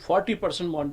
40%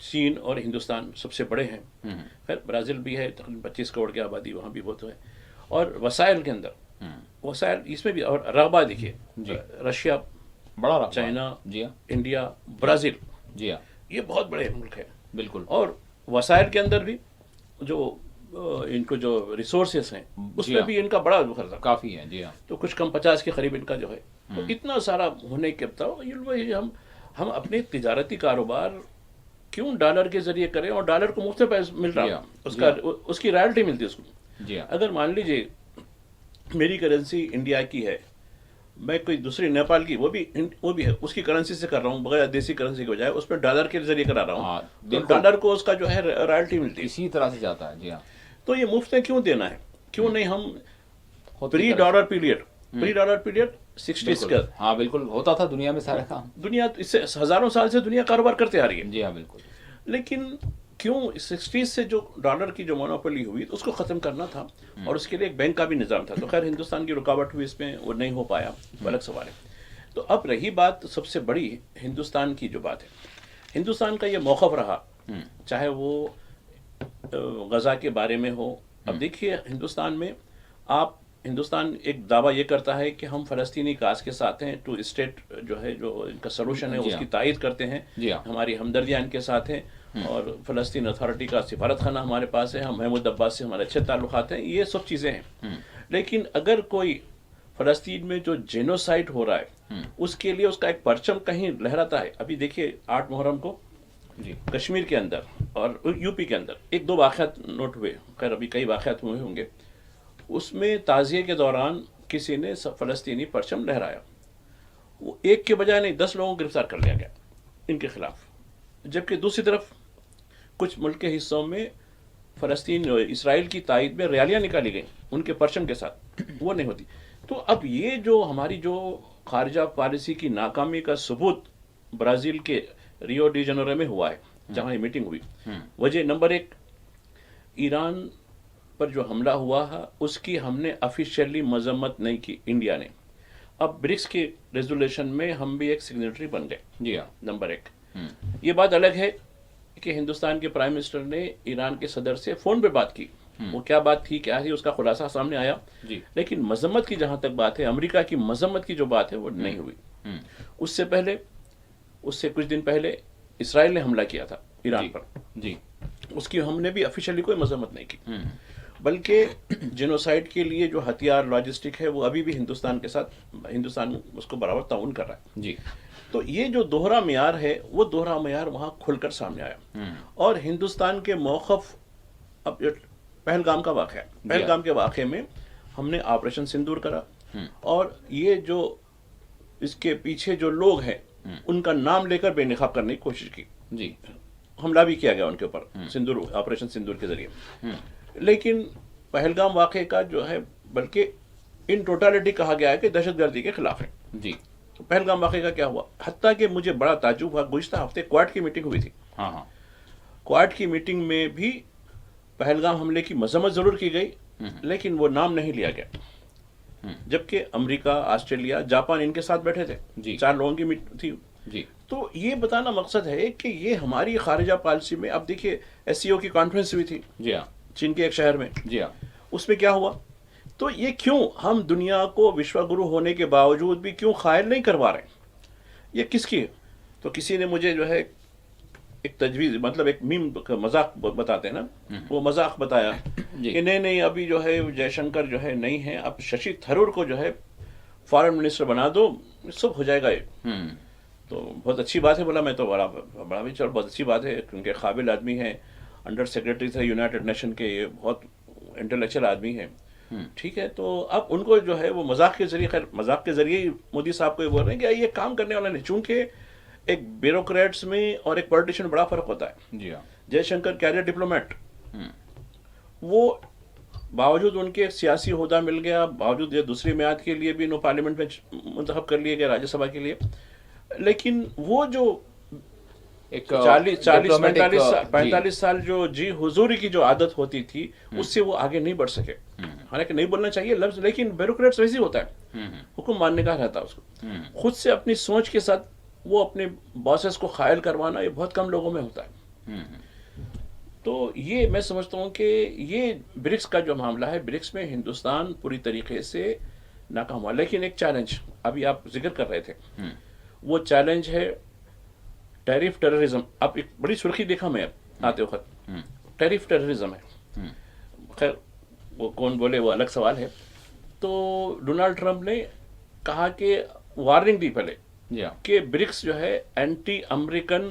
چین اور ہندوستان سب سے بڑے ہیں. خیر برازیل بھی ہے، تقریباً 25 کروڑ کی آبادی وہاں بھی بہت ہے. اور وسائل کے اندر وسائل اس میں بھی، اور رقبہ دیکھیے، رشیا، بڑا رقبہ، چائنا، جی ہاں، انڈیا، برازیل، جی ہاں، یہ بہت بڑے ملک ہیں. بالکل. اور وسائل کے اندر بھی جو ان کو جو ریسورسز ہیں اس میں بھی ان کا بڑا خرچہ کافی ہے. جی ہاں، تو کچھ کم 50 کے قریب ان کا جو ہے. تو اتنا سارا ہونے کے باوجود ہم اپنے تجارتی کاروبار کیوں ڈالر کے ذریعے کریں، اور ڈالر کو مفت پیسہ مل رہا، اس کی رائلٹی ملتی ہے اس کو. جی ہاں، اگر مان لیجیے میری کرنسی انڈیا کی ہے، میں کوئی دوسری نیپال کی، وہ بھی ہے، اس کی کرنسی سے کر رہا ہوں بغیر دیسی کرنسی کے بجائے، اس میں ڈالر کے ذریعے کرا رہا ہوں، تو ڈالر کو اس کا جو ہے رائلٹی ملتی ہے. اسی طرح سے جاتا ہے. جی ہاں، تو یہ مفت میں کیوں دینا ہے؟ کیوں نہیں ہم پری ڈالر پیریڈ 60s کا. ہاں بالکل، ہوتا تھا دنیا میں سارا کام. دنیا اس سے ہزاروں سال سے دنیا کاروبار کرتے آ رہی ہے. جی ہاں بالکل. لیکن کیوں 60s سے جو ڈالر کی جو مونوپولی ہوئی اس کو ختم کرنا تھا، اور اس کے لیے ایک بینک کا بھی نظام تھا. تو خیر ہندوستان کی رکاوٹ ہوئی اس میں، وہ نہیں ہو پایا، الگ سوال ہے. تو اب رہی بات سب سے بڑی ہندوستان کی جو بات ہے، ہندوستان کا یہ موقف رہا، چاہے وہ غزہ کے بارے میں ہو. اب دیکھیے ہندوستان ایک دعویٰ یہ کرتا ہے کہ ہم فلسطینی کاز کے ساتھ ہیں، ٹو اسٹیٹ جو ہے جو ان کا سلوشن ہے اس کی تائید کرتے ہیں. ہماری ہمدردیاں ان کے ساتھ ہیں، اور فلسطین اتھارٹی کا سفارت خانہ ہمارے پاس ہے، ہم محمود عباس سے ہمارے اچھے تعلقات ہیں، یہ سب چیزیں ہیں. لیکن اگر کوئی فلسطین میں جو جینوسائڈ ہو رہا ہے اس کے لیے اس کا ایک پرچم کہیں لہراتا ہے. ابھی دیکھیے 8 محرم کو کشمیر کے اندر اور یو پی کے اندر 1-2 واقعات نوٹ ہوئے، خیر ابھی کئی واقعات ہوئے ہوں گے. اس میں تعزیے کے دوران کسی نے فلسطینی پرچم لہرایا، وہ ایک کے بجائے نہیں 10 لوگوں کو گرفتار کر لیا گیا ان کے خلاف. جبکہ دوسری طرف کچھ ملک کے حصوں میں فلسطین اسرائیل کی تائید میں ریالیاں نکالی گئیں ان کے پرچم کے ساتھ، وہ نہیں ہوتی. تو اب یہ جو ہماری جو خارجہ پالیسی کی ناکامی کا ثبوت برازیل کے ریو ڈی جنیرو میں ہوا ہے جہاں یہ میٹنگ ہوئی. وجہ نمبر 1، ایران پر جو حملہ ہوا ہے اس کی ہم نے آفیشیلی مذمت نہیں کی انڈیا نے. اب برکس کے ریزولوشن میں ہم بھی ایک سگنیٹری بن گئے. جی ہاں، نمبر 1. یہ بات الگ ہے کہ ہندوستان کے پرائم منسٹر نے ایران کے صدر سے فون پہ بات کی، وہ کیا بات تھی کیا تھی اس کا خلاصہ سامنے آیا. لیکن مذمت کی جہاں تک بات ہے، امریکہ کی مذمت کی جو بات ہے وہ نہیں ہوئی. اس سے کچھ دن پہلے اسرائیل نے حملہ کیا تھا ایران پر، اس کی ہم نے بھی آفیشیلی کوئی مذمت نہیں کی، بلکہ جینوسائیڈ کے لیے جو ہتھیار لاجسٹک ہے وہ ابھی بھی ہندوستان کے ساتھ، ہندوستان اس کو برابر تعاون کر رہا ہے. تو یہ جو دوہرا معیار ہے وہ دوہرا معیار وہاں کھل کر سامنے آیا. اور ہندوستان کے موقف، اب پہلگام کا واقعہ ہے، پہلگام کے واقعے میں ہم نے آپریشن سندور کرا، اور یہ جو اس کے پیچھے جو لوگ ہیں ان کا نام لے کر بے نقاب کرنے کی کوشش کی. حملہ بھی کیا گیا ان کے اوپر آپریشن سندور کے ذریعے. لیکن پہلگام واقعے کا جو ہے بلکہ ان ٹوٹالٹی کہا گیا ہے کہ دہشت گردی کے خلاف ہے. تو پہلگام واقعے کا کیا ہوا، حتیٰ کہ مجھے بڑا تعجب ہوا، گزشتہ ہفتے کوارٹ کی میٹنگ ہوئی تھی. کوارٹ کی میٹنگ میں بھی پہلگام حملے کی مذمت ضرور کی گئی، لیکن وہ نام نہیں لیا گیا. جبکہ امریکہ، آسٹریلیا، جاپان ان کے ساتھ بیٹھے تھے، 4 لوگوں کی میٹنگ تھی. تو یہ بتانا مقصد ہے کہ یہ ہماری خارجہ پالیسی میں، اب دیکھیے ایس سی او کی کانفرنس ہوئی تھی چین کے ایک شہر میں، اس میں کیا ہوا. تو یہ کیوں ہم دنیا کو وشوا گرو ہونے کے باوجود بھی کیوں قائل نہیں کروا رہے ہیں، یہ کس کی ہے. تو کسی نے مجھے جو ہے ایک تجویز، مطلب ایک میم مذاق بتاتے ہیں نا، وہ مذاق بتایا کہ نہیں ابھی جو ہے جے شنکر جو ہے نہیں ہے، اب ششی تھرور کو جو ہے فارن منسٹر بنا دو، سب ہو جائے گا یہ. تو بہت اچھی بات ہے، بولا میں تو بڑا بھی چل، بہت اچھی بات ہے کیونکہ قابل آدمی ہے، انڈر سیکرٹری تھے یونائٹڈ نیشن کے، یہ بہت انٹلیکچوئل آدمی ہے. ٹھیک ہے، تو اب ان کو جو ہے وہ مذاق کے ذریعے، خیر مذاق کے ذریعے ہی مودی صاحب کو یہ بول رہے ہیں کہ یہ کام کرنے والا نہیں. چونکہ ایک بیوروکریٹس میں اور ایک پولیٹیشین بڑا فرق ہوتا ہے. جے شنکر کیریئر ڈپلومیٹ، وہ باوجود ان کے سیاسی عہدہ مل گیا، باوجود یہ دوسری میعاد کے لیے بھی انہوں پارلیمنٹ میں منتخب کر لیے گئے، راجیہ سبھا کے لیے. لیکن وہ جو 45 سال جو جی حضوری کی جو عادت ہوتی تھی اس سے وہ آگے نہیں بڑھ سکے. حالانکہ نہیں بولنا چاہیے لفظ، لیکن بیوروکریٹس ویسے ہوتا ہے، حکم ماننے کا رہتا ہے اس کو، خود سے اپنی سوچ کے ساتھ وہ اپنے باسز کو قائل کروانا یہ بہت کم لوگوں میں ہوتا ہے. تو یہ میں سمجھتا ہوں کہ یہ برکس کا جو معاملہ ہے، برکس میں ہندوستان پوری طریقے سے ناکام ہوا. لیکن ایک چیلنج ابھی آپ ذکر کر رہے تھے، وہ چیلنج ہے ٹیرف ٹیررزم. اب ایک بڑی سرخی دیکھا میں آتے وقت، ٹیرف ٹیررزم ہے. خیر وہ کون بولے وہ الگ سوال ہے. تو ڈونلڈ ٹرمپ نے کہا کہ وارننگ دی پہلے کہ برکس جو ہے اینٹی امریکن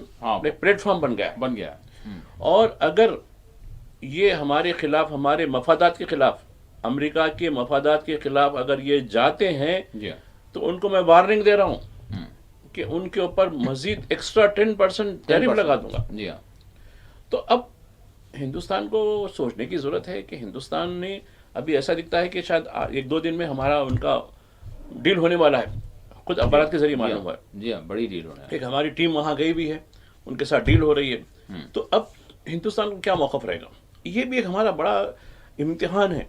پلیٹ فارم بن گیا. اور اگر یہ ہمارے خلاف، ہمارے مفادات کے خلاف، امریکہ کے مفادات کے خلاف اگر یہ جاتے ہیں تو ان کو میں وارننگ دے رہا ہوں کہ ان کے اوپر مزید ایکسٹرا 10% ٹیرف لگا دوں گا. تو اب ہندوستان کو سوچنے کی ضرورت ہے کہ ہندوستان نے ابھی ایسا دکھتا ہے کہ شاید 1-2 دن میں ہمارا ان کا ڈیل ہونے والا ہے. خود اخبارات کے ذریعے معلوم ہوا ہے. جی ہاں، بڑی ڈیل ہونا ہے. ایک ہماری ٹیم وہاں گئی بھی ہے، ان کے ساتھ ڈیل ہو رہی ہے. تو اب ہندوستان کو کیا موقف رہے گا؟ یہ بھی ایک ہمارا بڑا امتحان ہے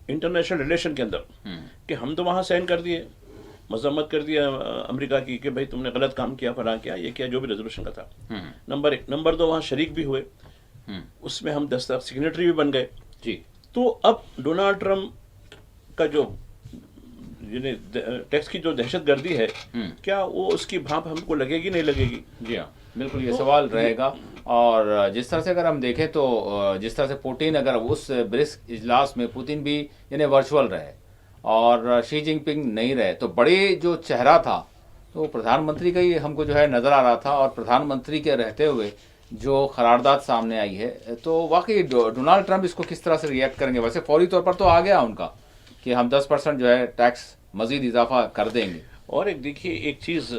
انٹرنیشنل ریلیشن کے اندر، کہ ہم تو وہاں سائن کر دیے، مذمت کر دیا امریکہ کی کہ بھائی تم نے غلط کام کیا، فلاں کیا، یہ کیا، جو بھی ریزولوشن کا تھا. نمبر 1. نمبر 2 وہاں شریک بھی ہوئے، اس میں ہم سگنیٹری بھی بن گئے. جی. تو اب ڈونلڈ ٹرمپ کا جو ٹیکس کی جو دہشت گردی ہے، کیا وہ اس کی بھانپ ہم کو لگے گی نہیں لگے گی؟ جی ہاں بالکل، یہ سوال رہے گا. اور جس طرح سے اگر ہم دیکھیں تو جس طرح سے پوٹین اگر اس برکس اجلاس میں پوتین بھی یعنی ورچوئل رہے اور شی جن پنگ نہیں رہے، تو بڑی جو چہرہ تھا تو پردھان منتری کا ہی ہم کو جو ہے نظر آ رہا تھا. اور پردھان منتری کے رہتے ہوئے جو قرارداد سامنے آئی ہے، تو واقعی ڈونلڈ ٹرمپ اس کو کس طرح سے ریئیکٹ کریں گے؟ ویسے فوری طور پر تو آ گیا ان کا کہ ہم 10% جو ہے ٹیکس مزید اضافہ کر دیں گے. اور ایک دیکھیے، ایک چیز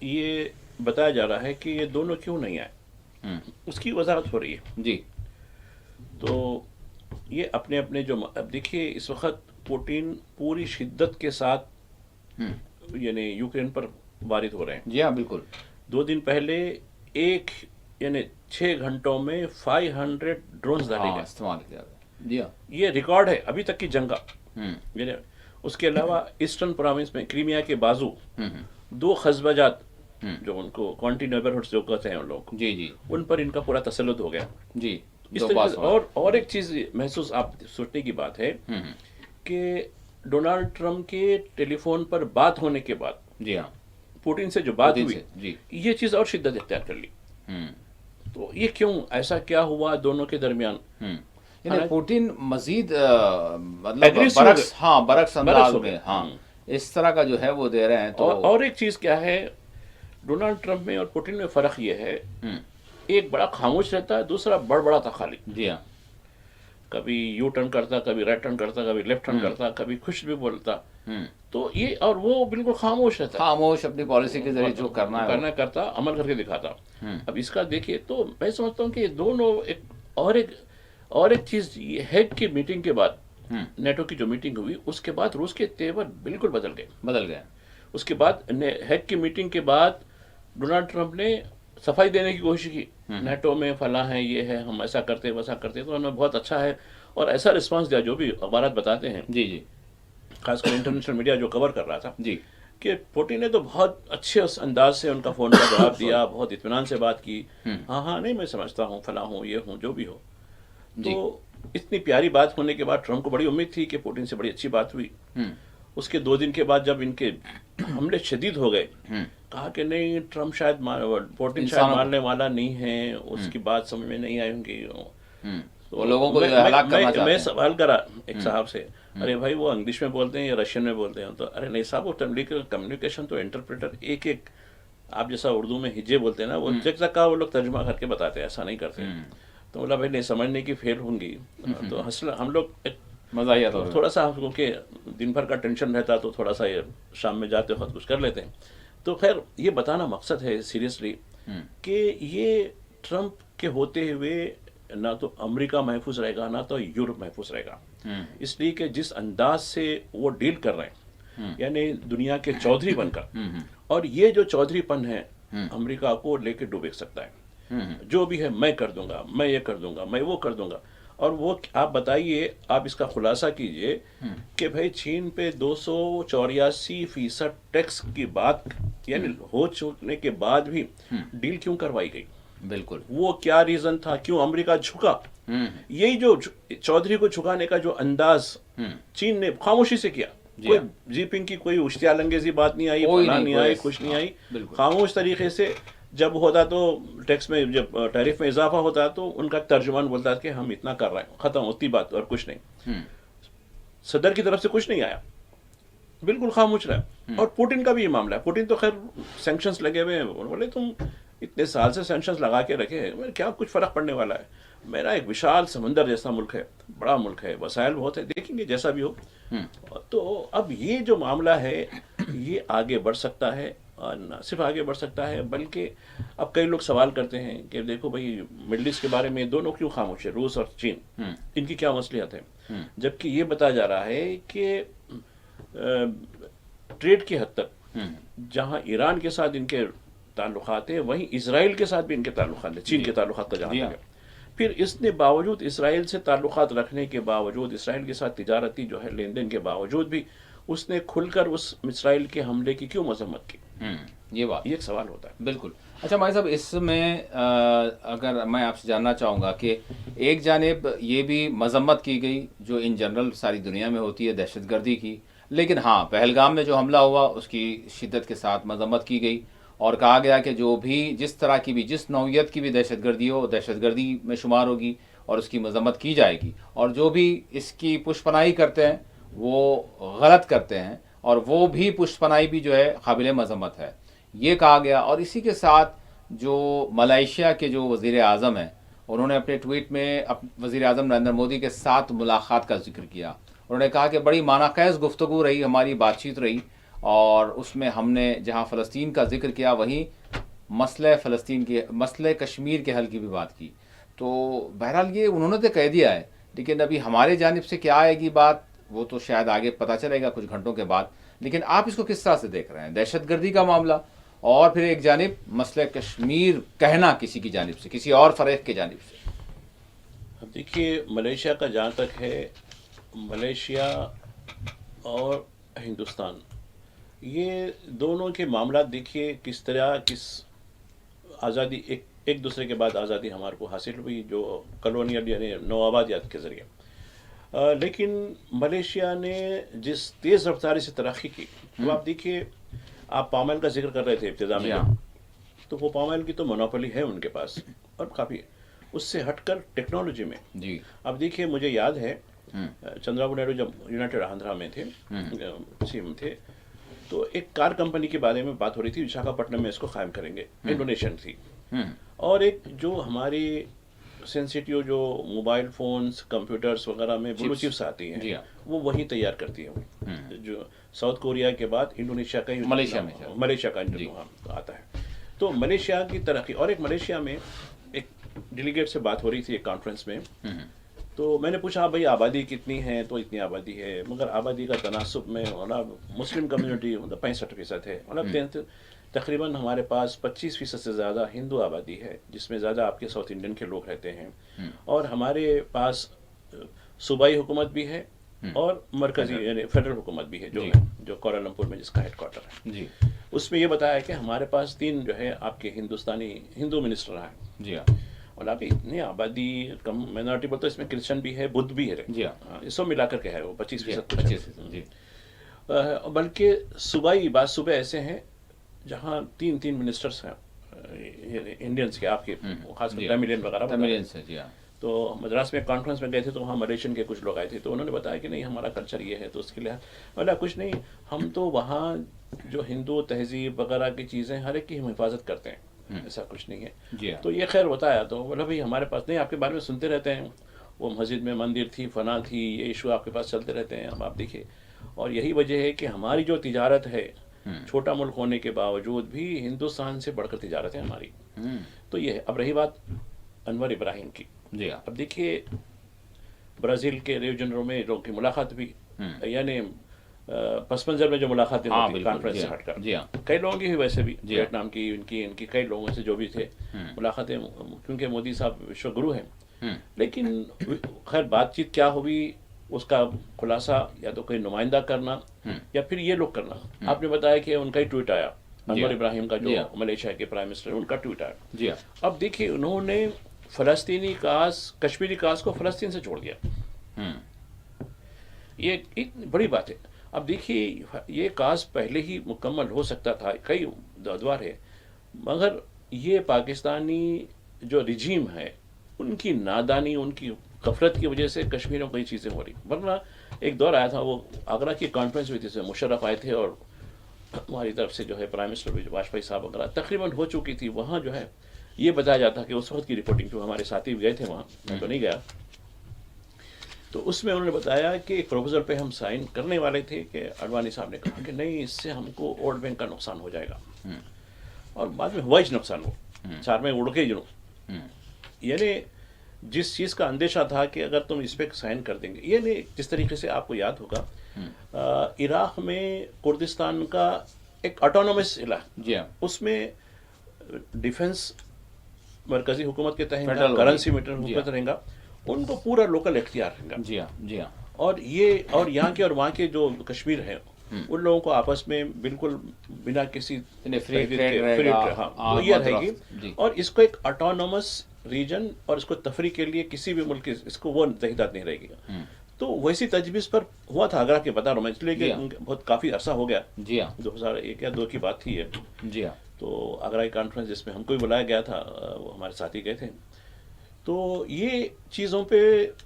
یہ بتایا جا رہا ہے کہ یہ دونوں کیوں نہیں آئے، اس کی وضاحت ہو رہی ہے. جی. تو یہ اپنے اپنے جو اب دیکھیے اس وقت پوٹین پوری شدت کے ساتھ یعنی یوکرین پر وارد ہو رہے ہیں. جی ہاں بالکل. 2 دن پہلے یعنی 6 گھنٹوں میں 500 ڈرونز ڈالے گئے، استعمال کیا گیا. جی ہاں یہ ریکارڈ ہے ابھی تک کی جنگ کا. یعنی اس کے علاوہ ایسٹرن پروونس میں کرائمیا کے بازو 2 قصبہ جات جو ان کو کوانٹی نیبرہڈز جو کہتے ہیں ان لوگ، جی جی ان پر ان کا پورا تسلط ہو گیا. جی. اس طریقے سے اور ایک چیز محسوس آپ سوچنے کی بات ہے کہ ڈونلڈ ٹرمپ کے ٹیلی فون پر بات ہونے کے بعد جی ہاں پوٹین سے جو بات ہوئی، جی یہ چیز اور شدت اختیار کر لی. تو یہ کیوں ایسا کیا ہوا دونوں کے درمیان؟ یعنی پوٹین مزید مطلب برعکس انداز میں اس طرح کا جو ہے وہ دے رہے ہیں. تو اور ایک چیز کیا ہے ڈونلڈ ٹرمپ میں اور پوٹین میں فرق یہ ہے، ایک بڑا خاموش رہتا ہے، دوسرا بڑا تھا خالی. جی ہاں. کبھی یو ٹرن کرتا، کبھی رائٹ ٹرن کرتا، کبھی لیفٹ ٹرن کرتا، کبھی خوش بھی بولتا. تو یہ اور وہ بالکل خاموش رہتا، خاموش اپنی پالیسی کے ذریعے جو کرنا کرتا، عمل کر کے دکھاتا. اب اس کا دیکھیے تو میں سمجھتا ہوں کہ یہ دونوں اور ایک چیز یہ ہیگ کی میٹنگ کے بعد، نیٹو کی جو میٹنگ ہوئی اس کے بعد روس کے تیور بالکل بدل گئے. اس کے بعد ہیگ کی میٹنگ کے بعد ڈونلڈ ٹرمپ نے صفائی دینے کی کوشش کی، نیٹو میں فلاں ہے، یہ ہے، ہم ایسا کرتے ویسا کرتے. تو انہوں نے بہت اچھا ہے اور ایسا رسپانس دیا جو بھی اخبارات بتاتے ہیں. جی جی. خاص کر انٹرنیشنل میڈیا جو کور کر رہا تھا، جی، کہ پوٹین نے تو بہت اچھے اس انداز سے ان کا فون کا جواب دیا، بہت اطمینان سے بات کی. ہاں نہیں میں سمجھتا ہوں، فلاں ہوں، یہ ہوں، جو بھی ہو. تو اتنی پیاری بات ہونے کے بعد ٹرمپ کو بڑی امید تھی کہ پوٹین سے بڑی اچھی بات ہوئی. اس کے 2 دن کے بعد جب ان کے حملے شدید ہو گئے، کہا کہ نہیں ٹرمپ شاید پوٹین شاید مارنے والا نہیں ہے، اس کی بات سمجھ میں نہیں آئی ہوں گی. لوگوں کو ہلاک کرنا چاہتے ہیں. میں سوال کرا ایک صاحب سے، ارے بھائی وہ انگلش میں بولتے ہیں یا رشین میں بولتے ہیں؟ تو ارے نہیں صاحب، وہ کمیونیکیشن تو انٹرپریٹر ایک آپ جیسا اردو میں ہجے بولتے ہیں نا، وہ جگہ کا وہ لوگ ترجمہ کر کے بتاتے ہیں، ایسا نہیں کرتے. تو بولا بھائی نہیں سمجھنے کی فیل ہوں گی. تو ہم لوگ مزاحیہ تھوڑا سا کیونکہ دن بھر کا ٹینشن رہتا تو تھوڑا سا یہ شام میں جاتے وقت کچھ کر لیتے ہیں. تو خیر یہ بتانا مقصد ہے سیریسلی کہ یہ ٹرمپ کے ہوتے ہوئے نہ تو امریکہ محفوظ رہے گا، نہ تو یورپ محفوظ رہے گا. اس لیے کہ جس انداز سے وہ ڈیل کر رہے ہیں، یعنی دنیا کے چودھری بن کر، اور یہ جو چودھری پن ہے امریکہ کو لے کے ڈوبے سکتا ہے. جو بھی ہے میں کر دوں گا، میں یہ کر دوں گا، میں وہ کر دوں گا. اور وہ آپ بتائیے، آپ اس کا خلاصہ کیجئے کہ بھائی چین پہ 284% ٹیکس کی بات یعنی ہو چکنے کے بعد بھی ڈیل کیوں کروائی گئی؟ بالکل. وہ کیا ریزن تھا؟ کیوں امریکہ جھکا؟ یہی جو چودھری کو جھکانے کا جو انداز چین نے خاموشی سے کیا، کوئی جی پنگ کی کوئی اشتعال انگیزی بات نہیں آئی، فلاں نہیں آئی، کچھ نہیں آئی، خاموش طریقے سے جب ہوتا تو ٹیکس میں، جب ٹیرف میں اضافہ ہوتا تو ان کا ترجمان بولتا کہ ہم اتنا کر رہے ہیں، ختم ہوتی بات اور کچھ نہیں. صدر کی طرف سے کچھ نہیں آیا، بالکل خاموش رہا. اور پوٹن کا بھی یہ معاملہ ہے. پوٹن تو خیر سینکشنز لگے ہوئے ہیں، بولے تم اتنے سال سے سینکشنز لگا کے رکھے، کیا کچھ فرق پڑنے والا ہے؟ میرا ایک وشال سمندر جیسا ملک ہے، بڑا ملک ہے، وسائل بہت ہے، دیکھیں گے جیسا بھی ہو. تو اب یہ جو معاملہ ہے یہ آگے بڑھ سکتا ہے، اور نہ صرف آگے بڑھ سکتا ہے بلکہ اب کئی لوگ سوال کرتے ہیں کہ دیکھو بھائی مڈل ایسٹ کے بارے میں دونوں کیوں خاموش ہے، روس اور چین، ان کی کیا مصلحت ہے؟ جبکہ یہ بتایا جا رہا ہے کہ ٹریڈ کی حد تک جہاں ایران کے ساتھ ان کے تعلقات ہیں، وہیں اسرائیل کے ساتھ بھی ان کے تعلقات ہیں، چین کے تعلقات کا جہاں تک ہے. پھر اس نے باوجود اسرائیل سے تعلقات رکھنے کے باوجود، اسرائیل کے ساتھ تجارتی جو ہے لین دین کے باوجود بھی اس نے کھل کر اس اسرائیل کے حملے کی کیوں مذمت کی؟ یہ بات، یہ ایک سوال ہوتا ہے. بالکل. اچھا بھائی صاحب، اس میں اگر میں آپ سے جاننا چاہوں گا کہ ایک جانب یہ بھی مذمت کی گئی جو ان جنرل ساری دنیا میں ہوتی ہے دہشت گردی کی، لیکن ہاں پہلگام میں جو حملہ ہوا اس کی شدت کے ساتھ مذمت کی گئی اور کہا گیا کہ جو بھی جس طرح کی بھی جس نوعیت کی بھی دہشت گردی ہو دہشت گردی میں شمار ہوگی اور اس کی مذمت کی جائے گی، اور جو بھی اس کی پشت پناہی کرتے ہیں وہ غلط کرتے ہیں، اور وہ بھی پشت پناہی بھی جو ہے قابل مذمت ہے، یہ کہا گیا. اور اسی کے ساتھ جو ملائیشیا کے جو وزیر اعظم ہیں انہوں نے اپنے ٹویٹ میں وزیر اعظم نریندر مودی کے ساتھ ملاقات کا ذکر کیا. انہوں نے کہا کہ بڑی معنی خیز گفتگو رہی، ہماری بات چیت رہی، اور اس میں ہم نے جہاں فلسطین کا ذکر کیا وہیں مسئلہ فلسطین کے مسئلہ کشمیر کے حل کی بھی بات کی. تو بہرحال یہ انہوں نے تو کہہ دیا ہے، لیکن ابھی ہمارے جانب سے کیا آئے گی بات وہ تو شاید آگے پتہ چلے گا کچھ گھنٹوں کے بعد. لیکن آپ اس کو کس طرح سے دیکھ رہے ہیں، دہشت گردی کا معاملہ اور پھر ایک جانب مسئلہ کشمیر کہنا کسی کی جانب سے، کسی اور فریق کی جانب سے؟ اب دیکھیے ملیشیا کا جہاں تک ہے، ملیشیا اور ہندوستان یہ دونوں کے معاملات دیکھیے کس طرح کس آزادی ایک دوسرے کے بعد آزادی ہمارے کو حاصل ہوئی جو کالونیل یعنی نوآبادیات کے ذریعے. لیکن ملیشیا نے جس تیز رفتاری سے ترقی کی، تو آپ دیکھیے آپ پام آئل کا ذکر کر رہے تھے ابتدا میں، تو وہ پام آئل کی تو مونوپولی ہے ان کے پاس اور کافی. اس سے ہٹ کر ٹیکنالوجی میں جی اب دیکھیے مجھے یاد ہے چندرابابو نائیڈو جب یونائٹڈ آندھرا میں تھے سی ایم تھے تو ایک کار کمپنی کے بارے میں بات ہو رہی تھی، وشاکھاپٹنم میں اس کو قائم کریں گے، انڈونیشین تھی. اور ایک جو ہماری سینسیٹیو جو موبائل فونز کمپیوٹرز وغیرہ میں بلو چپس آتی ہیں وہ وہی تیار کرتی ہیں، جو ساؤتھ کوریا کے بعد انڈونیشیا کا ملیشیا کا آتا ہے. تو ملیشیا کی ترقی، اور ایک ملیشیا میں ایک ڈیلیگیٹ سے بات ہو رہی تھی ایک کانفرنس میں، تو میں نے پوچھا بھائی آبادی کتنی ہے، تو اتنی آبادی ہے، مگر آبادی کا تناسب میں مسلم کمیونٹی 65% ہے، تقریباً ہمارے پاس 25% سے زیادہ ہندو آبادی ہے جس میں زیادہ آپ کے ساؤتھ انڈین کے لوگ رہتے ہیں، اور ہمارے پاس صوبائی حکومت بھی ہے اور مرکزی یعنی فیڈرل حکومت بھی ہے جو کوالالمپور میں جس کا ہیڈ کوارٹر ہے. اس میں یہ بتایا کہ ہمارے پاس 3 جو ہے آپ کے ہندو منسٹر ہیں. اور آپ اتنی آبادی کم مائنورٹی بولتے اس میں کرسچن بھی ہے، بدھ بھی ہے، اس کو ملا کر کے ہے وہ 25%. بلکہ صوبے ایسے ہیں جہاں 3 منسٹرز ہیں انڈینس کے، آپ کے خاص کر تاملین وغیرہ. تو مدراس میں کانفرنس میں گئے تھے تو وہاں ملیشین کے کچھ لوگ آئے تھے، تو انہوں نے بتایا کہ نہیں ہمارا کلچر یہ ہے، تو اس کے لیے بولا کچھ نہیں، ہم تو وہاں جو ہندو تہذیب وغیرہ کی چیزیں ہر ایک کی ہم حفاظت کرتے ہیں، ایسا کچھ نہیں ہے. تو یہ خیر بتایا، تو بولا بھائی ہمارے پاس نہیں، آپ کے بارے میں سنتے رہتے ہیں، وہ مسجد میں مندر تھی، فنا تھی، یہ ایشو آپ کے پاس چلتے رہتے ہیں. اب آپ دیکھیے، اور یہی وجہ ہے کہ ہماری جو تجارت ہے چھوٹا ملک ہونے کے باوجود بھی ہندوستان سے بڑھ کر تجارت ہے ہماری. تو یہ ہے. اب رہی بات انور ابراہیم کی، اب دیکھیے برازیل کے ریو جنرو میں لوگوں کی ملاقات بھی، یعنی پس منظر میں جو ملاقاتیں ہوتی کانفرنس سے ہٹ کر، کئی لوگوں کی ویسے بھی ویتنام کی ان کی کئی لوگوں سے جو بھی تھے ملاقاتیں، کیونکہ مودی صاحب وشو گرو ہیں لیکن خیر بات چیت کیا ہوئی اس کا خلاصہ یا تو کوئی نمائندہ کرنا یا پھر یہ لوگ کرنا. آپ نے بتایا کہ ان کا ہی ٹویٹ آیا, انور ابراہیم کا جو ملیشیا کے پرائم منسٹر ان کا ٹویٹ آیا. جی اب دیکھیے انہوں نے فلسطینی کاز, کشمیری کاز کو فلسطین سے جوڑ دیا. یہ ایک بڑی بات ہے. اب دیکھیے یہ کاز پہلے ہی مکمل ہو سکتا تھا, کئی ادوار ہے, مگر یہ پاکستانی جو رجیم ہے ان کی نادانی, ان کی غفلت کی وجہ سے کشمیروں کو یہ چیزیں ہو رہی. ورنہ ایک دور آیا تھا, وہ آگرہ کی کانفرنس ہوئی تھی, اس میں مشرف آئے تھے اور ہماری طرف سے جو ہے پرائم منسٹر واجپئی صاحب وغیرہ تقریباً ہو چکی تھی. وہاں جو ہے یہ بتایا جاتا کہ اس وقت کی رپورٹنگ, جو ہمارے ساتھی بھی گئے تھے وہاں, میں تو نہیں گیا, تو اس میں انہوں نے بتایا کہ ایک پروپوزل پہ ہم سائن کرنے والے تھے کہ اڈوانی صاحب نے کہا کہ نہیں, اس سے ہم کو ووٹ بینک کا نقصان ہو جائے گا. اور بعد میں ہوا ہی نقصان ہو, 4 میں اڑ کے جنوں. یعنی جس چیز کا اندیشہ تھا کہ اگر تم اس پہ سائن کر دیں گے, یعنی جس طریقے سے آپ کو یاد ہوگا عراق میں کردستان کا ایک آٹونومس علاقہ, اس میں ڈیفنس مرکزی حکومت کے تحت کرنسی میٹر حکومت رہیں گا, ان کو پورا لوکل اختیار رہیں گا. جی ہاں. اور یہاں کے اور وہاں کے جو کشمیر ہیں ان لوگوں کو آپس میں بالکل بنا کسی فری ٹریڈ وہ یہ رہے گی. اور اس کو ایک آٹونومس ریجن اور اس کو تفریح کے لیے کسی بھی ملک اس کو وہ تحیدات نہیں رہے گی. تو ویسی تجویز پر ہوا تھا آگرہ کے, بتا رہا ہوں میں اس لیے کہ بہت کافی عرصہ ہو گیا. 2001 یا 2002 کی بات تھی یہ. جی ہاں. تو آگرہ کی کانفرنس جس میں ہم کو بھی بلایا گیا تھا, وہ ہمارے ساتھی گئے تھے, تو یہ چیزوں پہ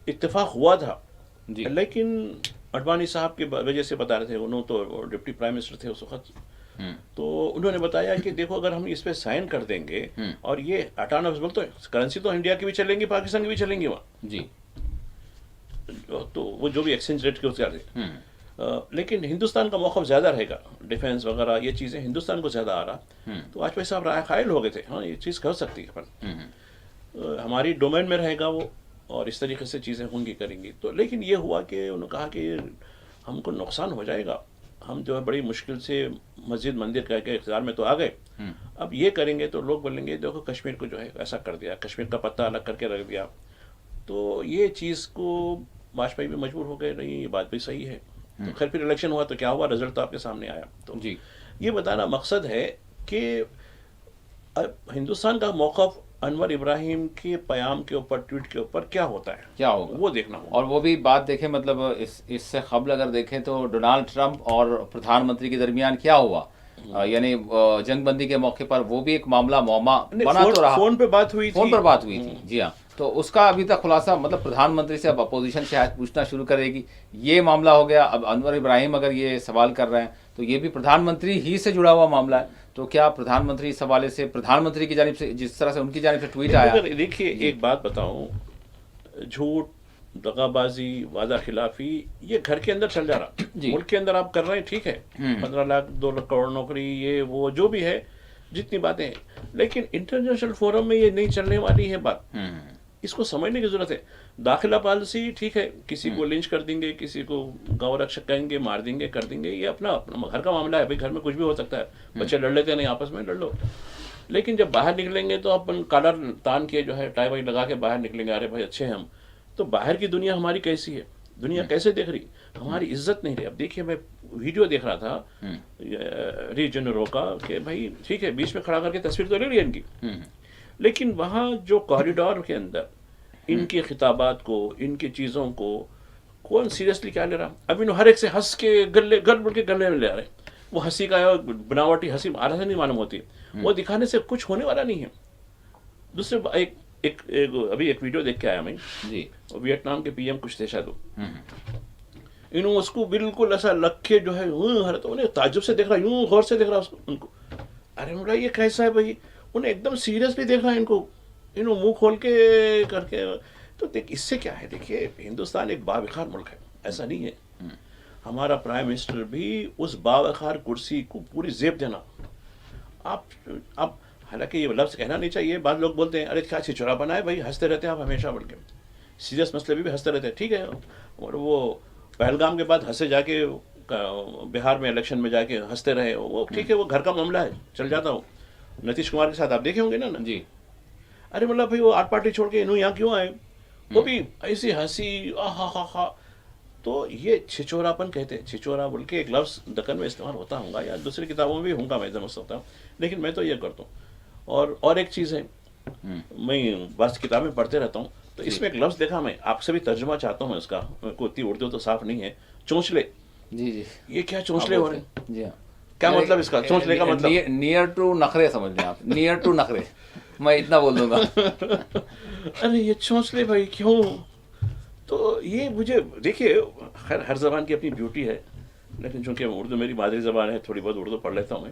اتفاق ہوا تھا. لیکن اڈوانی صاحب کی وجہ سے بتا رہے تھے, انہوں تو ڈپٹی پرائم منسٹر تھے اس وقت, تو انہوں نے بتایا کہ دیکھو اگر ہم اس پہ سائن کر دیں گے اور یہ آٹونومس ملک, تو کرنسی تو انڈیا کی بھی چلیں گی, پاکستان کی بھی چلیں گی وہاں. جی. تو وہ جو بھی ایکسچینج ریٹ کے اس کے لیکن ہندوستان کا موقف زیادہ رہے گا, ڈیفینس وغیرہ یہ چیزیں ہندوستان کو زیادہ آ رہا. تو واجپئی صاحب رائے قائل ہو گئے تھے, ہاں یہ چیز کر سکتی ہے, ہماری ڈومین میں رہے گا وہ, اور اس طریقے سے چیزیں ہوں گی, کریں گی. تو لیکن یہ ہوا کہ انہوں نے کہا کہ ہم کو نقصان ہو جائے گا, ہم جو ہے بڑی مشکل سے مسجد مندر کہہ کے اقتدار میں تو آ گئے, اب یہ کریں گے تو لوگ بولیں گے دیکھو کشمیر کو جو ہے ایسا کر دیا, کشمیر کا پتہ الگ کر کے رکھ دیا. تو یہ چیز کو واجپئی بھی مجبور ہو گئے, نہیں یہ بات بھی صحیح ہے. تو خیر پھر الیکشن ہوا تو کیا ہوا, رزلٹ تو آپ کے سامنے آیا. تو یہ بتانا مقصد ہے کہ ہندوستان کا موقف انور ابراہیم کے پیام کے اوپر, ٹویٹ کے اوپر کیا ہوتا ہے, کیا ہوگا, وہ دیکھنا ہوگا. اور وہ بھی بات دیکھیں, مطلب اس سے قبل اگر دیکھیں تو ڈونالڈ ٹرمپ اور پردھان منتری کے درمیان کیا ہوا, یعنی جنگ بندی کے موقع پر وہ بھی ایک معاملہ بنا تو رہا, فون پہ بات ہوئی تھی. جی ہاں. تو اس کا ابھی تک خلاصہ, مطلب پردھان منتری سے اب اپوزیشن شاید پوچھنا شروع کرے گی, یہ معاملہ ہو گیا. اب انور ابراہیم اگر یہ سوال کر رہے ہیں تو یہ بھی پردھان منتری ہی سے جڑا ہوا معاملہ ہے. تو کیا پردھان منتری اس حوالے سے, پردھان منتری کی جانب سے جس طرح سے ان کی جانب سے ٹویٹ آیا, دیکھیے ایک بات بتاؤں, جھوٹ, دغا بازی, وعدہ خلافی, یہ گھر کے اندر چل جا رہا. ملک کے اندر آپ کر رہے ہیں, ٹھیک ہے, 15 لاکھ 2 لاکھ کروڑ نوکری, یہ وہ جو بھی ہے, جتنی باتیں ہیں, لیکن انٹرنیشنل فورم میں یہ نہیں چلنے والی ہے بات. اس کو سمجھنے کی ضرورت ہے. داخلہ پالیسی ٹھیک ہے, کسی کو لنچ کر دیں گے, کسی کو گاؤں رکشک کہیں گے, مار دیں گے, کر دیں گے, یہ اپنا گھر کا معاملہ ہے بھائی, گھر میں کچھ بھی ہو سکتا ہے, بچے لڑ لیتے ہیں, نہیں آپس میں لڑ لو. لیکن جب باہر نکلیں گے تو اپن کالر تان کے جو ہے ٹائی وائی لگا کے باہر نکلیں گے, ارے بھائی اچھے ہیں ہم, تو باہر کی دنیا ہماری کیسی ہے, دنیا کیسے دیکھ رہی, ہماری عزت نہیں رہی. اب دیکھیے میں ویڈیو دیکھ رہا تھا ریجنرو کا کہ بھائی ٹھیک ہے, بیچ میں کھڑا کر کے تصویر تو لے لی ان کی, لیکن وہاں جو کوریڈور کے اندر ان کے خطابات کو, ان کی چیزوں کو کون سیریسلی کیا لے رہا. اب انہوں ہر ایک سے ہنس کے گلے میں لے رہے, وہ ہنسی کا بناوٹی ہنسی آرہ سے نہیں معلوم ہوتی, وہ دکھانے سے کچھ ہونے والا نہیں ہے. دوسرے ابھی ایک ویڈیو دیکھ کے آیا میں, ویتنام کے پی ایم کچھ تھے شاید, انہوں اس کو بالکل ایسا لگ کے جو ہے انہیں تعجب سے دیکھ رہا, یوں غور سے دیکھ رہا ان کو. ارے میرا یہ کیسا ہے بھائی, انہیں ایک دم سیریسلی دیکھ رہا ہے ان کو, انہوں منہ کھول کے کر کے. تو اس سے کیا ہے, دیکھیے ہندوستان ایک باوقار ملک ہے, ایسا نہیں ہے. ہمارا پرائم منسٹر بھی اس باوقار کرسی کو پوری زیب دینا. آپ حالانکہ یہ لفظ کہنا نہیں چاہیے, بعض لوگ بولتے ہیں ارے کیا چچڑا بنا ہے بھائی, ہنستے رہتے ہیں آپ ہمیشہ, بول کے سیریس مسئلے بھی ہنستے رہتے ہیں, ٹھیک ہے. اور وہ پہلگام کے بعد ہنسے جا کے بہار میں الیکشن میں جا کے ہنستے رہے, وہ ٹھیک ہے, وہ گھر کا معاملہ ہے, چل جاتا ہوں. نتیش کمار کے ساتھ آپ دیکھے ہوں گے نا. جی. ارے مطلب بھائی وہ 8 پارٹی چھوڑ کے انہوں یہاں کیوں آئے, وہ بھی ایسی ہنسی ہا. تو یہ چھچوراپن کہتے ہیں. چھچورا بول کے ایک لفظ دکن میں استعمال ہوتا ہوں گا یا دوسری کتابوں میں بھی ہوں گا, میں سمجھ سکتا ہوں, لیکن میں تو یہ کرتا ہوں. اور ایک چیز ہے, میں بعض کتابیں پڑھتے رہتا ہوں, تو اس میں ایک لفظ دیکھا, میں آپ سے بھی ترجمہ چاہتا ہوں اس کا, کوئی اتنی اردو تو صاف نہیں ہے. چونچلے. جی جی, یہ کیا چونچلے ہو رہے ہیں؟ جی ہاں, کیا مطلب اس کا چونچلے کا مطلب؟ نیئر ٹو نخرے سمجھ لیں آپ, نیئر ٹو نخرے, میں اتنا بول دوں گا. ارے یہ چونچلے بھائی کیوں؟ تو یہ مجھے دیکھیے, خیر ہر زبان کی اپنی بیوٹی ہے, لیکن چونکہ اردو میری مادری زبان ہے, تھوڑی بہت اردو پڑھ لیتا ہوں میں,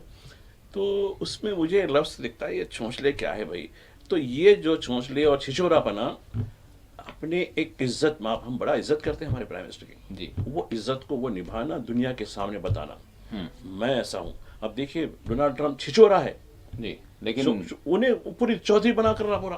تو اس میں مجھے لفظ دکھتا ہے یہ چونچلے کیا ہے بھائی. تو یہ جو چونچلے اور چھچورا پنا اپنے ایک عزت, ہم بڑا عزت کرتے ہیں ہمارے پرائم منسٹر کی, جی, وہ عزت کو وہ نبھانا, دنیا کے سامنے بتانا میں ایسا ہوں. اب دیکھیے ڈونلڈ ٹرمپ چھچورا ہے جی, لیکن انہیں پوری چودھری بنا کر رہا پورا,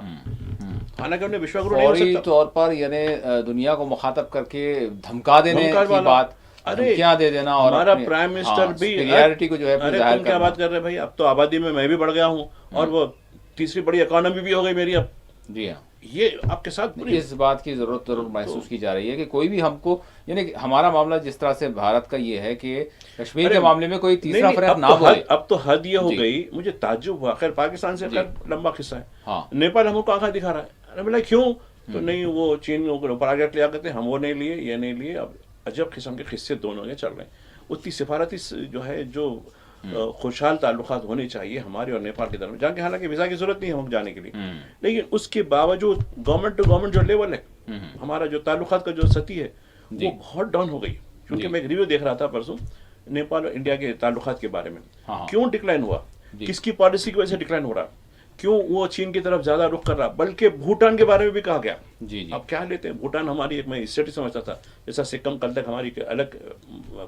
حالانکہ انہیں وشوا گرو نہیں ہو فوری سکتا. طور پر یعنی دنیا کو مخاطب کر کے دھمکا دینے کی بات, دھمکیاں دے دینا, اور ہمارا پرائم منسٹر بھی سپیریئرٹی کو جو ہے ارے ظاہر تم کیا کرنا. بات کر رہے بھائی, اب تو آبادی میں بھی بڑھ گیا ہوں, اور وہ تیسری بڑی اکانومی بھی ہو گئی میری اب. جی ہاں, یہ آپ کے ساتھ اس بات کی ضرورت ضرور محسوس کی جا رہی ہے کہ کوئی بھی ہم کو, یعنی ہمارا معاملہ جس طرح سے بھارت کا یہ ہے کہ کشمیر کے معاملے میں کوئی تیسرا فرق نہ بولے. اب تو حد یہ ہو گئی, مجھے تعجب ہوا. خیر پاکستان سے لمبا قصہ ہے, نیپال ہم کو آنکھیں دکھا رہا ہے. ارے بولا کیوں؟ تو نہیں وہ چین پروجیکٹ لیا کرتے, ہم وہ نہیں لیے, یہ نہیں لیے. اب عجب قسم کے قصے دونوں کے چل رہے ہیں. اتنی سفارتی جو ہے جو خوشحال تعلقات ہونے چاہیے ہمارے اور نیپال کی طرف, جہاں کہ حالانکہ ویزا کی ضرورت نہیں ہے ہم جانے کے لیے, لیکن اس کے باوجود گورنمنٹ ٹو گورنمنٹ جو لیول ہے ہمارا, جو تعلقات کا جو سطح ہے وہ بہت ڈاؤن ہو گئی. کیونکہ میں ایک ریویو دیکھ رہا تھا پرسوں نیپال اور انڈیا کے تعلقات کے بارے میں, کیوں ڈکلائن ہوا, کس کی پالیسی کی وجہ سے ڈکلائن ہو رہا, کیوں وہ چین کی طرف زیادہ رخ کر رہا. بلکہ بھوٹان کے بارے میں بھی کہا گیا. اب کیا لیتے ہیں, بھوٹان ہماری ایک, میں اسٹیٹ سمجھتا تھا جیسا سکم کل تک ہماری الگ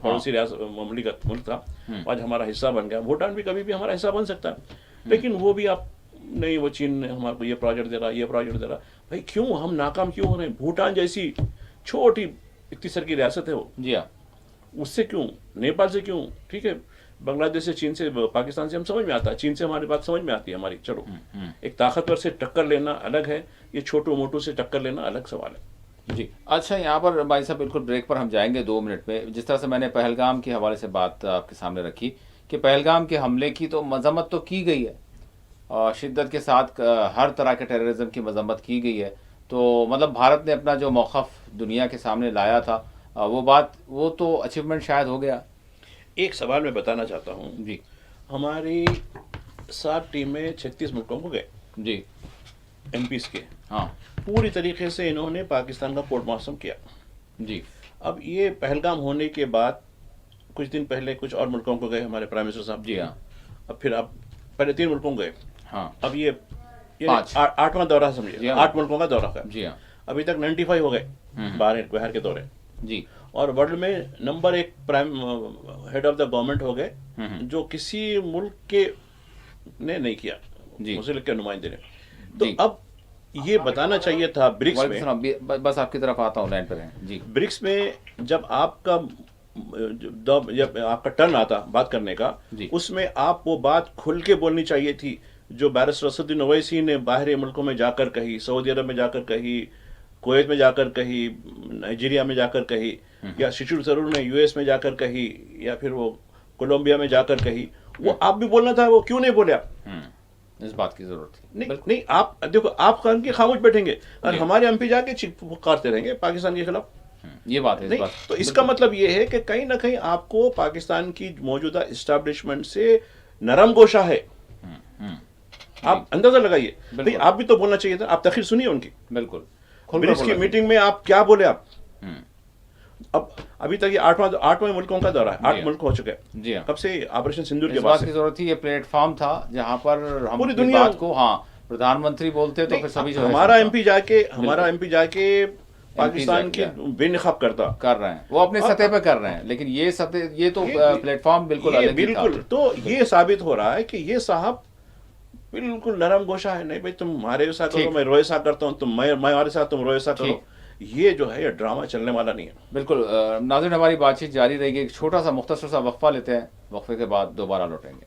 پڑوسی مملکت ملک تھا, آج ہمارا حصہ بن گیا. بھوٹان بھی کبھی بھی ہمارا حصہ بن سکتا ہے, لیکن وہ بھی آپ نہیں, وہ چین نے ہمارے کو یہ پروجیکٹ دے رہا, یہ پروجیکٹ دے رہا. بھائی کیوں ہم ناکام کیوں ہو رہے ہیں؟ بھوٹان جیسی چھوٹی اختصار کی ریاست ہے وہ, جی ہاں, اس سے کیوں, نیپال سے کیوں, ٹھیک ہے بنگلہ دیش سے, چین سے, پاکستان سے ہم سمجھ میں آتا ہے, چین سے ہماری بات سمجھ میں آتی ہے ہماری. چلو ایک طاقتور سے ٹکر لینا الگ ہے, یہ چھوٹو موٹو سے ٹکر لینا الگ سوال ہے. جی اچھا, یہاں پر بھائی صاحب بالکل بریک پر ہم جائیں گے 2 منٹ میں. جس طرح سے میں نے پہلگام کے حوالے سے بات آپ کے سامنے رکھی کہ پہلگام کے حملے کی تو مذمت تو کی گئی ہے, اور شدت کے ساتھ ہر طرح کے ٹیررزم کی مذمت کی گئی ہے. تو مطلب بھارت نے اپنا جو موقف دنیا کے سامنے لایا تھا, وہ تو اچیومنٹ شاید ہو گیا. ایک سوال میں بتانا چاہتا ہوں. جی, ہماری 7 ٹیمیں 36 ملکوں کو گئے, جی, ایم پیز کے, ہاں, پوری طریقے سے انہوں نے پاکستان کا پورٹ مارٹم کیا. جی, اب یہ پہلگام ہونے کے بعد کچھ دن پہلے کچھ اور ملکوں کو گئے ہمارے پرائم منسٹر صاحب. جی ہاں, اب پھر اب پہلے 3 ملکوں کو گئے, ہاں, اب یہ 5 8واں دورہ سمجھے, 8 ملکوں کا دورہ ہے. جی ہاں, ابھی تک 95 ہو گئے باہر کے دورے. جی, اور ورلڈ میں number 1 prime head of the government ہو گئے, جو کسی ملک کے نے نہیں کیا, مسلم کے نمائندے نے. تو اب یہ بتانا چاہیے تھا برکس میں, بس آپ کی طرف آتا ہوں, لائن پر ہیں. جی, برکس میں جب آپ کا ٹرن آتا بات کرنے کا, اس میں آپ وہ بات کھل کے بولنی چاہیے تھی جو بیرسٹر اسدالدین اویسی نے باہری ملکوں میں جا کر کہی, سعودی عرب میں جا کر کہی, کویت میں جا کر کہی, نائجیریا میں جا کر کہی, یا ششور ضرور نے یو ایس میں جا کر کہی, یا پھر وہ کولمبیا میں جا کر کہی. وہ آپ بھی بولنا تھا, وہ کیوں نہیں بولے آپ؟ اس بات کی ضرورت تھی. نہیں, آپ دیکھو, آپ خان کی خاموش بیٹھیں گے اور ہمارے ایم پی جا کے پکارتے رہیں گے پاکستان کے خلاف. یہ بات ہے. تو اس کا مطلب یہ ہے کہ کہیں نہ کہیں آپ کو پاکستان کی موجودہ اسٹیبلشمنٹ سے نرم گوشہ ہے. آپ اندازہ لگائیے, آپ بھی تو بولنا چاہیے تھا. آپ تاخیر سنیے ان کی. بالکل, برکس کی میٹنگ میں آپ کیا بولے آپ؟ اب ابھی تک یہ 8واں ملکوں کا دورہ ہے, 8 ملک ہو چکے ہیں. جی ہاں, کب سے آپریشن سندور کے اس بعد بات کی ضرورت تھی. یہ پلیٹ فارم تھا جہاں پر ہم پوری اس دنیا بات کو, ہاں, پردھان منتری بولتے تو پھر سبھی جو ہمارا ایم پی جا کے پاکستان کے بے نقاب کر رہے ہیں, وہ اپنے سطح پہ کر رہے ہیں, لیکن یہ تو پلیٹ فارم بالکل الگ ہی تھا. تو یہ ثابت ہو رہا ہے کہ یہ صاحب بالکل نرم گوشہ ہے. نہیں بھائی, تم ہمارے ساتھ کرو, میں روئے ساتھ کرتا ہوں, تم میں ہمارے ساتھ, تم روئے ساتھ کرو. یہ جو ہے یہ ڈرامہ چلنے والا نہیں ہے. بالکل. ناظرین, ہماری بات چیت جاری رہے گی. ایک چھوٹا سا مختصر سا وقفہ لیتے ہیں, وقفے کے بعد دوبارہ لوٹیں گے.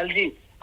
LG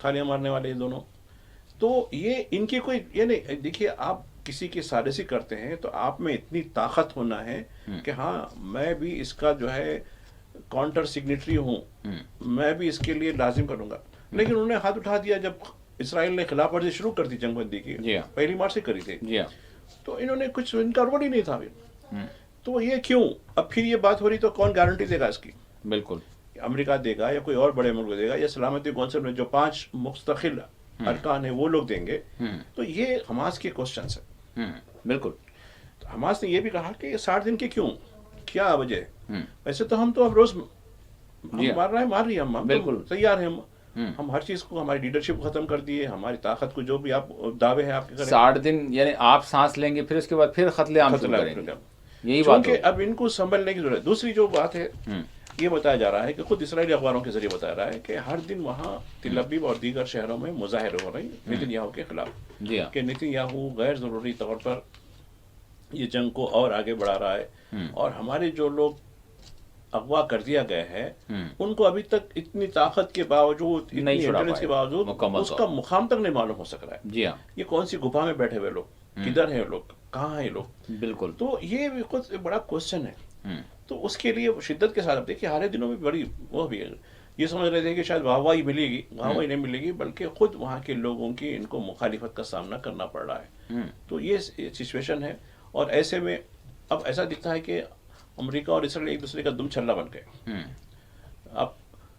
تھالیاں مارنے والے یہ دونوں. تو یہ ان کی کوئی یہ نہیں. دیکھیے آپ کسی کی سازشی کرتے ہیں تو آپ میں اتنی طاقت ہونا ہے کہ ہاں میں بھی اس کا جو ہے کاؤنٹر سگنیٹری ہوں, میں بھی اس کے لیے لازم کروں گا. لیکن انہوں نے ہاتھ اٹھا دیا جب اسرائیل نے خلاف ورزی شروع کر دی جنگ بندی کی, جی ہاں, 1 مارچ سے کری تھی, جی ہاں, تو انہوں نے کچھ ان کا روڈ ہی نہیں تھا. تو یہ کیوں اب پھر یہ بات ہو رہی, تو کون گارنٹی دے گا اس کی؟ بالکل امریکہ دے گا یا کوئی اور بڑے ملک دے گا یا سلامتی کونسل میں جو 5 مستقل ارکان ہیں وہ لوگ دیں گے؟ تو یہ حماس کے کوشچنس ہیں. بالکل. تو حماس نے یہ بھی کہا کہ یہ 60 دن کے کیوں, کیا وجہ ہے؟ ویسے تو ہم تو اب روز مار رہی ہیں, ہم بالکل تیار ہیں, ہم ہر چیز کو, ہماری لیڈرشپ ختم کر دیے, ہماری طاقت کو جو بھی آپ دعوے ہیں آپ کے کریں. 60 دن یعنی آپ سانس لیں گے, پھر اس کے بعد پھر قتل عام شروع کریں گے. یہی بات ہے. اب ان کو سنبھلنے کی ضرورت ہے. دوسری جو بات ہے یہ بتایا جا رہا ہے کہ خود اسرائیلی اخباروں کے ذریعے بتایا رہا ہے کہ ہر دن وہاں تل ابیب اور دیگر شہروں میں مظاہرے ہو رہے ہیں نیتن یاہو کے خلاف. جی ہاں, کہ نیتن یاہو غیر ضروری طور پر یہ جنگ کو اور آگے بڑھا رہا ہے, اور ہمارے جو لوگ اغوا کر دیا گئے ہیں ان کو ابھی تک اتنی طاقت کے باوجود, اتنی انٹیلیجنس کے باوجود اس کا مقام تک نہیں معلوم ہو سک رہا ہے. جی ہاں, یہ کون سی گفا میں بیٹھے ہوئے لوگ, کدھر ہیں لوگ, کہاں ہیں لوگ؟ بالکل. تو یہ بھی خود بڑا کوشچن ہے. تو اس کے لیے شدت کے ساتھ اب دیکھیے ہر دنوں میں بڑی وہ بھی ہے, یہ سمجھ رہے تھے کہ شاید واہواہی ملے گی, واہواہی نہیں ملے گی, بلکہ خود وہاں کے لوگوں کی ان کو مخالفت کا سامنا کرنا پڑ رہا ہے. تو یہ سچویشن ہے, اور ایسے میں اب ایسا دکھتا ہے کہ امریکہ اور اسرائیل ایک دوسرے کا دم چھلا بن گئے. اب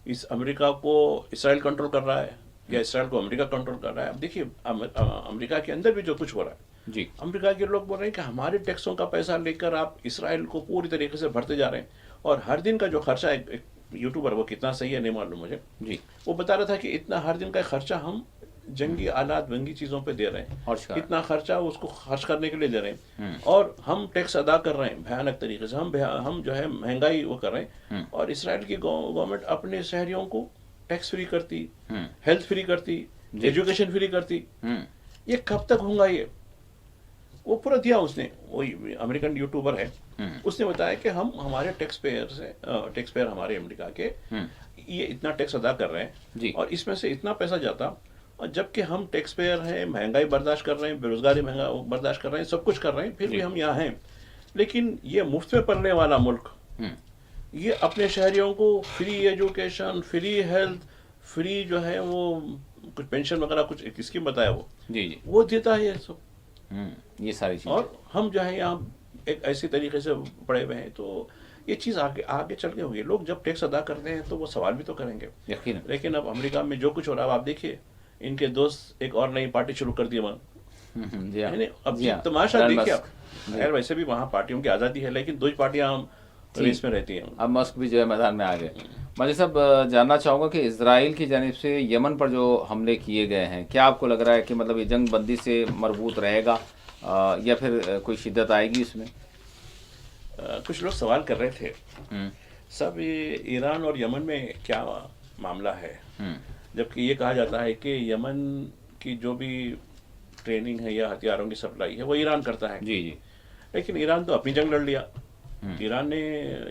اس امریکہ کو اسرائیل کنٹرول کر رہا ہے یا اسرائیل کو امریکہ کنٹرول کر رہا ہے. اب دیکھیے امریکہ کے اندر بھی جو کچھ ہو رہا ہے, جی, امریکہ کے لوگ بول رہے ہیں کہ ہمارے ٹیکسوں کا پیسہ لے کر آپ اسرائیل کو پوری طریقے سے بھرتے جا رہے ہیں, اور ہر دن کا جو خرچہ ہے, ایک یوٹیوبر وہ کتنا صحیح ہے نہیں معلوم مجھے, جی, وہ بتا رہا تھا کہ اتنا ہر دن کا خرچہ ہم جنگی آلات جنگی چیزوں پہ دے رہے ہیں, اتنا خرچہ اس کو خرچ کرنے کے لیے دے رہے ہیں, اور ہم ٹیکس ادا کر رہے ہیں بھیانک طریقے سے, ہم جو ہے مہنگائی وہ کر رہے ہیں, اور اسرائیل کی گورنمنٹ اپنے شہریوں کو ٹیکس فری کرتی, ہیلتھ فری کرتی, ایجوکیشن فری کرتی. یہ کب تک ہوں گا؟ یہ وہ پورا دیا اس نے, وہی امریکن یوٹیوبر ہے, اس نے بتایا کہ ہم ہمارے ٹیکس پیئر ہمارے امریکہ کے یہ اتنا ٹیکس ادا کر رہے ہیں, اور اس میں سے اتنا پیسہ جاتا, اور جبکہ ہم ٹیکس پیئر ہیں, مہنگائی برداشت کر رہے ہیں, بے روزگاری برداشت کر رہے ہیں, سب کچھ کر رہے ہیں, پھر بھی ہم یہاں ہیں. لیکن یہ مفت میں پڑھنے والا ملک, یہ اپنے شہریوں کو free education, free health, free جو ہے وہ کچھ پینشن وغیرہ کچھ اسکیم بتایا وہ دیتا ہے یہ سب, یہ ساری چیزیں, اور ہم جو ہے یہاں ایک ایسی طریقے سے پڑے ہوئے ہیں. تو یہ چیز آگے چل کے ہوگی. لوگ جب ٹیکس ادا کرتے ہیں تو وہ سوال بھی تو کریں گے یقیناً. لیکن اب امریکہ میں جو کچھ ہو رہا ہے آپ دیکھیے, ان کے دوست ایک اور نئی پارٹی شروع کر دی وہاں. اب تماشا دیکھیے آپ, خیر ویسے بھی وہاں پارٹیوں کی آزادی ہے, لیکن 2 پارٹیاں ریس میں رہتی ہیں. اب مسک بھی جو ہے میدان میں آ گئے. مجھے صاحب جاننا چاہوں گا کہ اسرائیل کی جانب سے یمن پر جو حملے کیے گئے ہیں, کیا آپ کو لگ رہا ہے کہ مطلب یہ جنگ بندی سے مربوط رہے گا یا پھر کوئی شدت آئے گی اس میں؟ کچھ لوگ سوال کر رہے تھے سب ایران اور یمن میں کیا معاملہ ہے, جبکہ یہ کہا جاتا ہے کہ یمن کی جو بھی ٹریننگ ہے یا ہتھیاروں کی سپلائی ہے وہ ایران کرتا ہے. جی, لیکن ایران تو اپنی جنگ لڑ لیا. ایران نے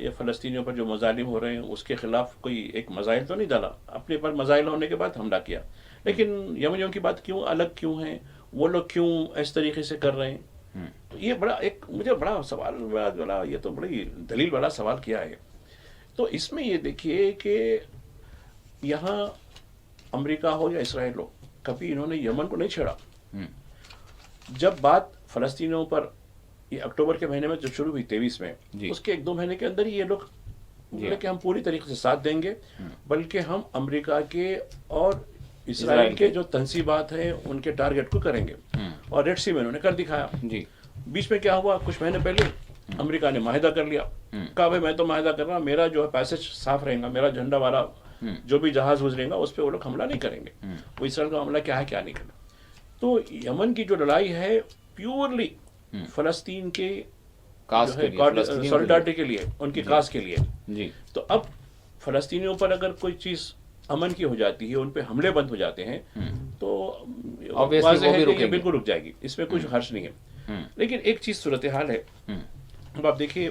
یہ فلسطینیوں پر جو مظالم ہو رہے ہیں اس کے خلاف کوئی ایک مزائل تو نہیں ڈالا, اپنے پر مزائل ہونے کے بعد حملہ کیا. لیکن یمنیوں کی بات کیوں الگ کیوں ہے, وہ لوگ کیوں اس طریقے سے کر رہے ہیں؟ تو یہ بڑا ایک مجھے بڑا سوال یہ تو بڑی دلیل والا سوال کیا ہے. تو اس میں یہ دیکھیے کہ یہاں امریکہ ہو یا اسرائیل ہو, کبھی انہوں نے یمن کو نہیں چھیڑا. جب بات فلسطینیوں پر یہ اکتوبر کے مہینے میں جو شروع ہوئی 23 میں, اس کے 1-2 مہینے کے اندر ہی یہ لوگ بولے کہ ہم پوری طریقے سے ساتھ دیں گے, بلکہ ہم امریکہ کے اور اسرائیل کے جو تنصیبات ہیں ان کے ٹارگٹ کو کریں گے. اور ریڈ سی میں انہوں نے کر دکھایا. بیچ میں کیا ہوا, کچھ مہینے پہلے امریکہ نے معاہدہ کر لیا, کہا بھائی میں تو معاہدہ کر رہا, میرا جو ہے پیسج صاف رہے گا, میرا جھنڈا والا جو بھی جہاز گزرے گا اس پہ وہ لوگ حملہ نہیں کریں گے. وہ اسرائیل کا حملہ کیا ہے کیا نہیں کرنا. تو یمن کی جو لڑائی ہے پیورلی فلسطین کے سولیڈارٹی کے لیے, ان کی کاز کے لیے. تو اب فلسطینیوں پر اگر کوئی چیز امن کی ہو جاتی ہے, ان پہ حملے بند ہو جاتے ہیں, تو واضح ہے کہ یہ بالکل رک جائے گی, اس میں کچھ حرج نہیں ہے. لیکن ایک چیز صورتحال ہے, اب آپ دیکھیے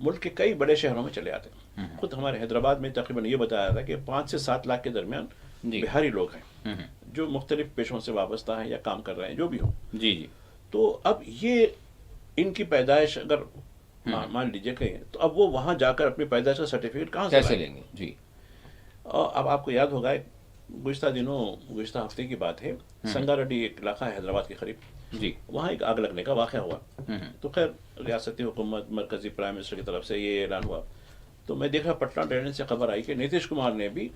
ملک کے کئی بڑے شہروں میں چلے آتے ہیں. خود ہمارے حیدرآباد میں تقریباً یہ بتایا تھا کہ 5 سے 7 لاکھ کے درمیان جی. بہاری لوگ ہیں جو مختلف پیشوں سے وابستہ ہیں یا کام کر رہے ہیں جو بھی ہوں. جی جی. تو اب یہ ان کی پیدائش اگر مان لیجیے کہ تو اب وہ وہاں جا کر اپنی پیدائش کا سرٹیفکیٹ کہاں سے کیسے لائیں لیں گے؟ جی. اب آپ کو یاد ہوگا گزشتہ دنوں گزشتہ ہفتے کی بات ہے، سنگاریڈی ایک علاقہ ہے حیدرآباد کے قریب، جی. وہاں ایک آگ لگنے کا واقعہ ہوا. تو خیر ریاستی حکومت مرکزی پرائم منسٹر کی طرف سے یہ اعلان ہوا. تو میں دیکھا پٹنہ ڈیلی سے خبر آئی کہ نیتیش کمار نے بھی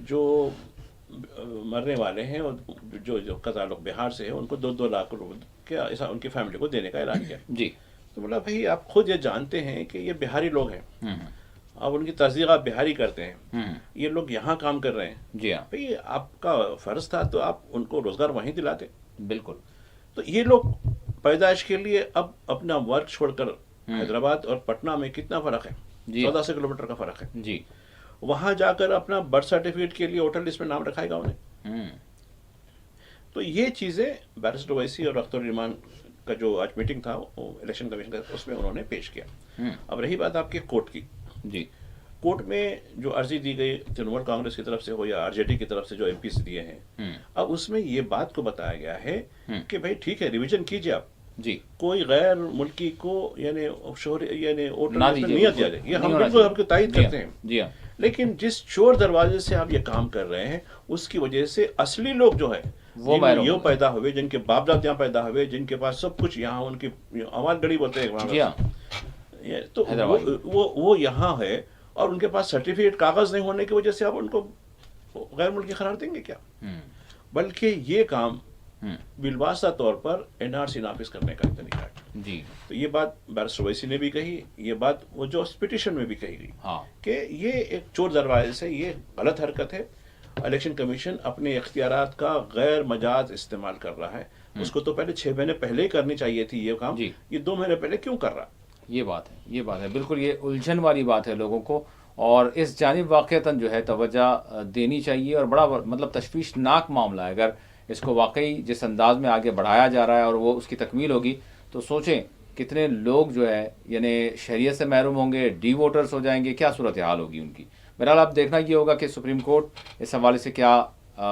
جو مرنے والے ہیں اور جو کا تعلق بہار سے ہے ان کو 2 لاکھ روپے ایسا ان کی فیملی کو دینے کا اعلان کیا. جی. تو بولا بھائی آپ خود یہ جانتے ہیں کہ یہ بہاری لوگ ہیں، آپ ان کی تصدیق آپ بہاری کرتے ہیں، یہ لوگ یہاں کام کر رہے ہیں. جی ہاں بھئی آپ کا فرض تھا تو آپ ان کو روزگار وہیں دلاتے. بالکل. تو یہ لوگ پیدائش کے لیے اب اپنا ورک چھوڑ کر حیدرآباد اور پٹنہ میں کتنا فرق ہے؟ جی. 1400 کلومیٹر کا فرق ہے. جی. وہاں جا کر اپنا برتھ سرٹیفکیٹ کے لیے ووٹر لسٹ میں نام رکھائے گا انہیں. تو یہ چیزیں بیرسٹر اویسی اور اختر الرحمان کا جو آج میٹنگ تھا الیکشن کمیشن کا اس میں انہوں نے پیش کیا. اب رہی بات آپ کے کورٹ کی. جی. کورٹ میں جو عرضی دی گئی ترنمول کانگریس کی طرف سے ہو یا آر جے ڈی کی طرف سے جو ایم پی سے دیے ہیں، اب اس میں یہ بات کو بتایا گیا ہے کہ بھائی ٹھیک ہے ریویژن کیجیے آپ، جی. کوئی غیر ملکی کو یعنی ووٹر نہ لسٹ میں دیجیے. نہیں دیا جائے. یہ نہیں ہم ہونا بالکل چاہیے. آپ کی تائید جی کرتے ہاں. ہیں. جی ہاں. لیکن جس چور دروازے سے آپ یہ کام کر رہے ہیں اس کی وجہ سے اصلی لوگ جو ہے وہ محروم یہ ہو گئے. پیدا ہوئے جن کے باپ داد یہاں پیدا ہوئے، جن کے پاس سب کچھ یہاں ان کی آواز گڑی بولتے ہیں جی ہاں. تو وہ یہاں ہے اور ان کے پاس سرٹیفکیٹ کاغذ نہیں ہونے کی وجہ سے آپ ان کو غیر ملکی قرار دیں گے کیا؟ بلکہ یہ کام بالواسطہ طور پر این آر سی نافذ کرنے کا طریقہ ہے. جی. تو یہ بات بیرسٹر اویسی نے بھی کہی، یہ بات وہ جو پٹیشن میں بھی کہی گئی ہاں. کہ یہ ایک چور دروازے سے یہ غلط حرکت ہے. الیکشن کمیشن اپنے اختیارات کا غیر مجاز استعمال کر رہا ہے. اس کو تو پہلے 6 مہینے پہلے ہی کرنی چاہیے تھی یہ کام. جی. یہ 2 مہینے پہلے کیوں کر رہا؟ یہ بات ہے بالکل. یہ الجھن والی بات ہے لوگوں کو، اور اس جانب واقعتاً جو ہے توجہ دینی چاہیے. اور بڑا مطلب تشویشناک معاملہ ہے. اگر اس کو واقعی جس انداز میں آگے بڑھایا جا رہا ہے اور وہ اس کی تکمیل ہوگی تو سوچیں کتنے لوگ جو ہے یعنی شہریت سے محروم ہوں گے، ڈی ووٹرز ہو جائیں گے، کیا صورتحال ہوگی ان کی. بہرحال اب دیکھنا یہ ہوگا کہ سپریم کورٹ اس حوالے سے کیا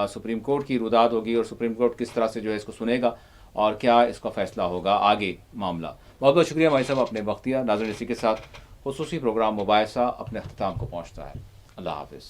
سپریم کورٹ کی روداد ہوگی اور سپریم کورٹ کس طرح سے جو ہے اس کو سنے گا اور کیا اس کا فیصلہ ہوگا آگے معاملہ. بہت بہت شکریہ بھائی صاحب اپنے وقت دیا. ناظرین اسی کے ساتھ خصوصی پروگرام مباحثہ اپنے اختتام کو پہنچتا ہے. اللہ حافظ.